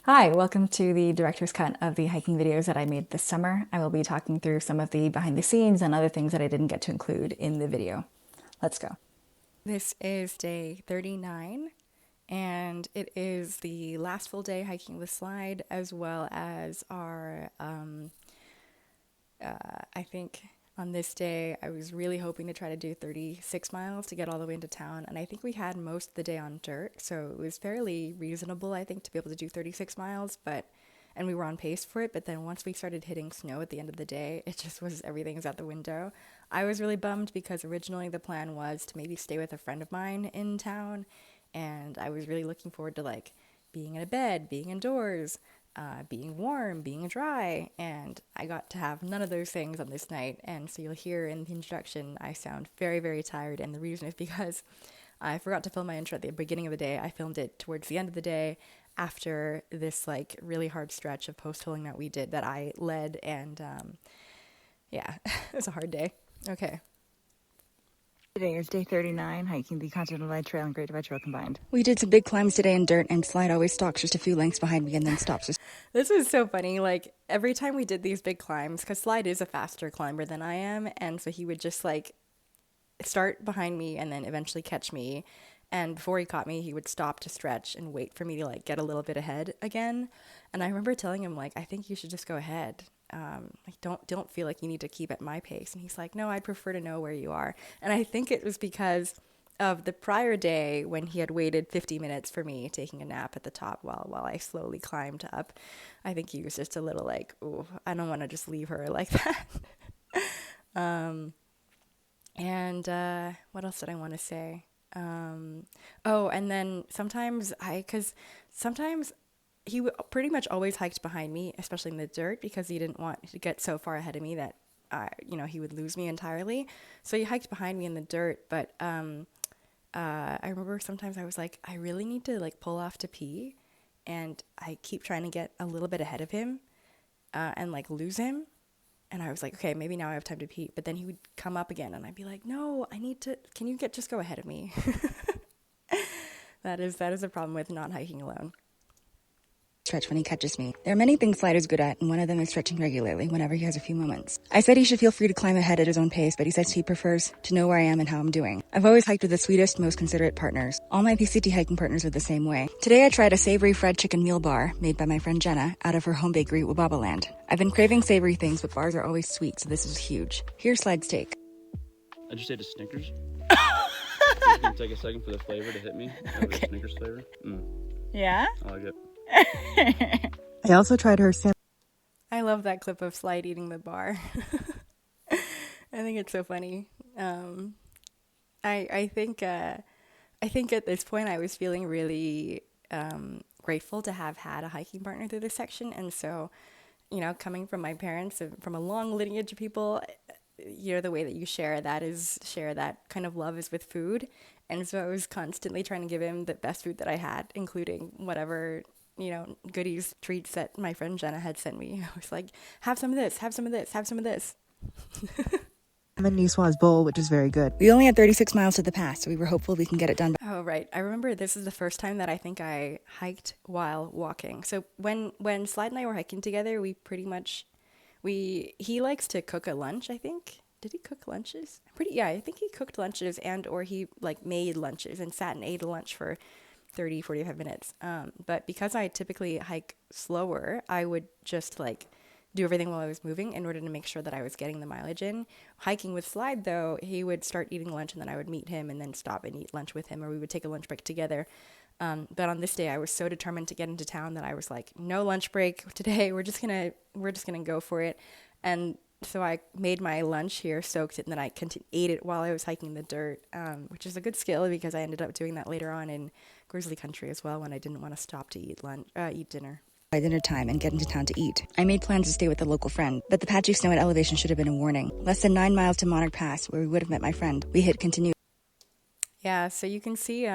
Hi, welcome to the director's cut of the hiking videos that I made this summer. I will be talking through some of the behind the scenes and other things that I didn't get to include in the video. Let's go. This is day 39, and it is the last full day hiking the slide, as well as our, I think on this day, I was really hoping to try to do 36 miles to get all the way into town, and I think we had most of the day on dirt, so it was fairly reasonable, I think, to be able to do 36 miles, and we were on pace for it, but then once we started hitting snow at the end of the day, it just was, everything's out the window. I was really bummed because originally the plan was to maybe stay with a friend of mine in town, and I was really looking forward to like being in a bed, being indoors, being warm, being dry, and I got to have none of those things on this night. And so you'll hear in the introduction, I sound very, very tired, and the reason is because I forgot to film my intro at the beginning of the day. I filmed it towards the end of the day after this like really hard stretch of post holing that we did that I led, and yeah, it was a hard day. Okay. Today is day 39, hiking the Continental Divide Trail and Great Divide Trail combined. We did some big climbs today in dirt, and Slide always stalks just a few lengths behind me and then stops. This was so funny. Like every time we did these big climbs, because Slide is a faster climber than I am, and so he would just like start behind me and then eventually catch me. And before he caught me, he would stop to stretch and wait for me to like get a little bit ahead again. And I remember telling him like, I think you should just go ahead. Like don't feel like you need to keep at my pace. And he's like, no, I'd prefer to know where you are. And I think it was because of the prior day when he had waited 50 minutes for me taking a nap at the top while I slowly climbed up. I think he was just a little like, oh, I don't want to just leave her like that. And what else did I want to say? Oh, and then because sometimes pretty much always hiked behind me, especially in the dirt, because he didn't want to get so far ahead of me that, he would lose me entirely. So he hiked behind me in the dirt, but I remember sometimes I was like, I really need to like pull off to pee, and I keep trying to get a little bit ahead of him and like lose him. And I was like, okay, maybe now I have time to pee. But then he would come up again, and I'd be like, no, I need to. Can you just go ahead of me? That is a problem with not hiking alone. Stretch when he catches me. There are many things Slide is good at, and one of them is stretching regularly whenever he has a few moments. I said he should feel free to climb ahead at his own pace, but he says he prefers to know where I am and how I'm doing. I've always hiked with the sweetest, most considerate partners. All my PCT hiking partners are the same way. Today I tried a savory fried chicken meal bar made by my friend Jenna out of her home bakery, Wababaland. I've been craving savory things, but bars are always sweet, so this is huge. Here's Slide's take. I just ate a Snickers. It's gonna take a second for the flavor to hit me. Okay. The Snickers flavor. Yeah? I like it. I also tried her I love that clip of Slide eating the bar. I think it's so funny. I think at this point I was feeling really grateful to have had a hiking partner through this section, and so, coming from my parents and from a long lineage of people, the way that you share that kind of love is with food. And so I was constantly trying to give him the best food that I had, including whatever, goodies, treats that my friend Jenna had sent me. I was like, have some of this, have some of this, have some of this. Niçoise bowl, which is very good. We only had 36 miles to the pass, so we were hopeful we can get it done. Oh, right. I remember this is the first time that I think I hiked while walking. So when Slide and I were hiking together, he likes to cook a lunch, I think. Did he cook lunches? I think he cooked lunches or he like made lunches and sat and ate a lunch for 30, 45 minutes. But because I typically hike slower, I would just like do everything while I was moving in order to make sure that I was getting the mileage in. Hiking with Slide, though, he would start eating lunch and then I would meet him and then stop and eat lunch with him, or we would take a lunch break together. But on this day, I was so determined to get into town that I was like, no lunch break today. We're just gonna go for it. And so I made my lunch here, soaked it, and then I ate it while I was hiking the dirt, which is a good skill because I ended up doing that later on in grizzly country as well when I didn't want to stop to eat dinner. By dinner time and get into town to eat. I made plans to stay with a local friend, but the patchy snow at elevation should have been a warning. Less than 9 miles to Monarch Pass, where we would have met my friend. We hit continue. Yeah, so you can see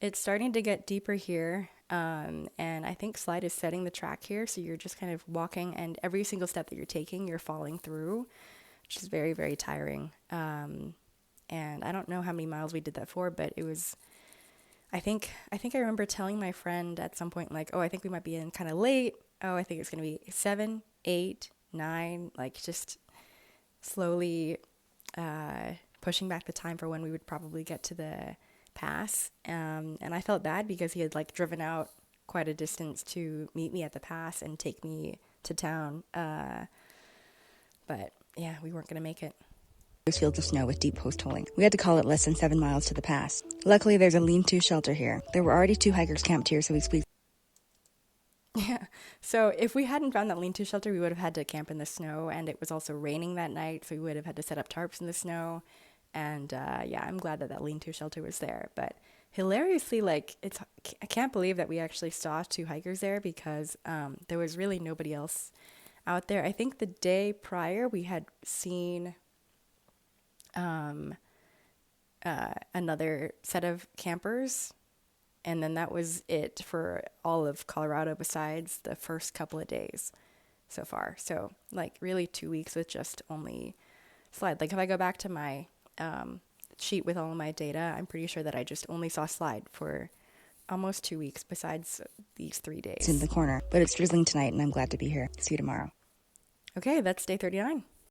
it's starting to get deeper here, and I think Slide is setting the track here, so you're just kind of walking, and every single step that you're taking, you're falling through, which is very, very tiring. And I don't know how many miles we did that for, but it was I think I remember telling my friend at some point, like, oh, I think we might be in kind of late. Oh, I think it's going to be 7, 8, 9, like just slowly pushing back the time for when we would probably get to the pass. And I felt bad because he had like driven out quite a distance to meet me at the pass and take me to town. But yeah, we weren't going to make it. Fields of snow with deep post holing. We had to call it less than 7 miles to the pass. Luckily, there's a lean-to shelter here. There were already 2 hikers camped here, so we squeezed. Yeah. So if we hadn't found that lean-to shelter, we would have had to camp in the snow, and it was also raining that night, so we would have had to set up tarps in the snow. And yeah, I'm glad that that lean-to shelter was there. But hilariously, like I can't believe that we actually saw 2 hikers there because there was really nobody else out there. I think the day prior we had seen another set of campers, and then that was it for all of Colorado besides the first couple of days so far. So like really 2 weeks with just only Slide. Like if I go back to my sheet with all of my data, I'm pretty sure that I just only saw Slide for almost 2 weeks besides these 3 days. In the corner, but it's drizzling tonight and I'm glad to be here. See you tomorrow. Okay, that's day 39.